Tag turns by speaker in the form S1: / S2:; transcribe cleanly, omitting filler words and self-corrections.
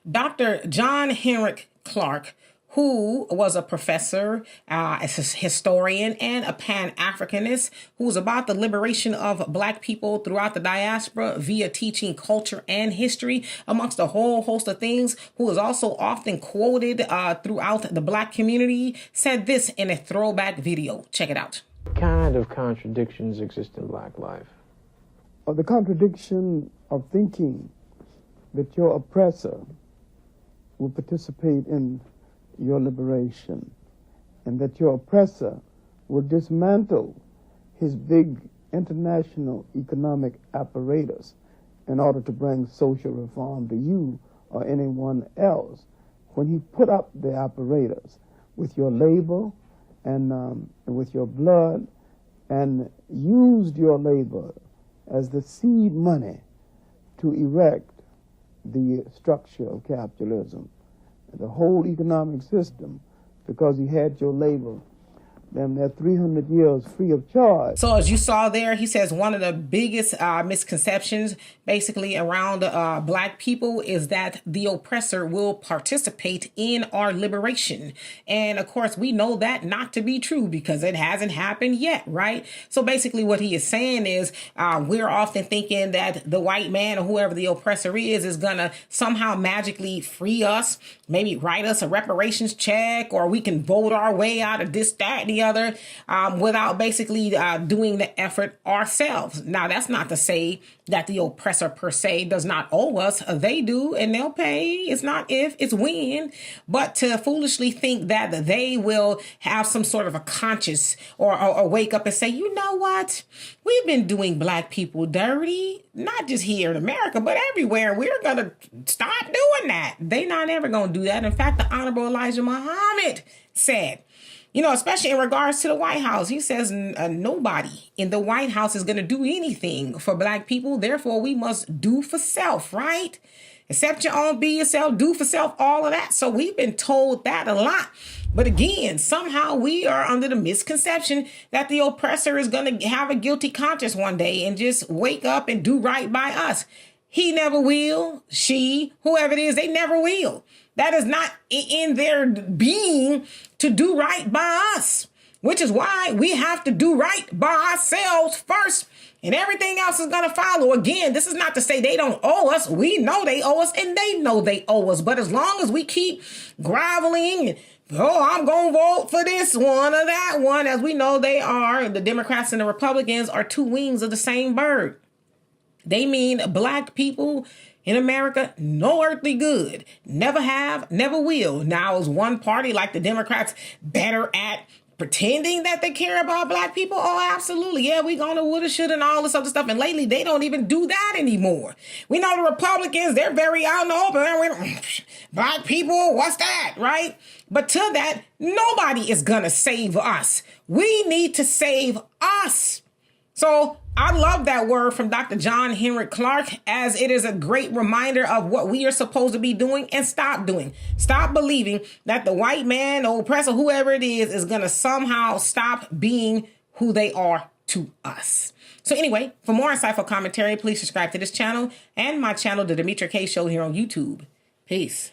S1: Dr. John Henrik Clarke, who was a professor, a historian, and a Pan-Africanist who was about the liberation of Black people throughout the diaspora via teaching culture and history, amongst a whole host of things, who is also often quoted throughout the Black community, said this in a throwback video. Check it out.
S2: What kind of contradictions exist in Black life?
S3: The contradiction of thinking that your oppressor will participate in your liberation, and that your oppressor will dismantle his big international economic apparatus in order to bring social reform to you or anyone else. When he put up the apparatus with your labor and with your blood, and used your labor as the seed money to erect the structure of capitalism, the whole economic system, because he had your labor, then they're 300 years free of charge.
S1: So as you saw there, he says one of the biggest misconceptions basically around Black people is that the oppressor will participate in our liberation. And of course, we know that not to be true because it hasn't happened yet, right? So basically what he is saying is we're often thinking that the white man or whoever the oppressor is gonna somehow magically free us, maybe write us a reparations check, or we can vote our way out of this, that, and the other without basically doing the effort ourselves. Now, that's not to say that the oppressor per se does not owe us. They do, and they'll pay. It's not if, it's when. But to foolishly think that they will have some sort of a conscience or wake up and say, you know what? We've been doing Black people dirty, not just here in America, but everywhere. We're going to stop doing that. They're not ever going to do that. In fact, the Honorable Elijah Muhammad said, you know, especially in regards to the White House, he says nobody in the White House is going to do anything for Black people. Therefore, we must do for self, right? Accept your own, be yourself, do for self, all of that. So we've been told that a lot. But again, somehow we are under the misconception that the oppressor is going to have a guilty conscience one day and just wake up and do right by us. He never will. She, whoever it is, they never will. That is not in their being to do right by us, which is why we have to do right by ourselves first, and everything else is going to follow. Again, this is not to say they don't owe us. We know they owe us, and they know they owe us. But as long as we keep groveling and, oh, I'm going to vote for this one or that one, as we know they are, the Democrats and the Republicans are two wings of the same bird. They mean Black people in America, no earthly good. Never have, never will. Now, is one party like the Democrats better at pretending that they care about Black people? Oh, absolutely. Yeah, we gonna woulda, shoulda, and all this other stuff. And lately, they don't even do that anymore. We know the Republicans, they're very out in the open. Black people, what's that, right? But to that, nobody is gonna save us. We need to save us. So I love that word from Dr. John Henrik Clarke, as it is a great reminder of what we are supposed to be doing and stop doing. Stop believing that the white man or oppressor, whoever it is going to somehow stop being who they are to us. So anyway, for more insightful commentary, please subscribe to this channel and my channel, The Demetra Kaye Show, here on YouTube. Peace.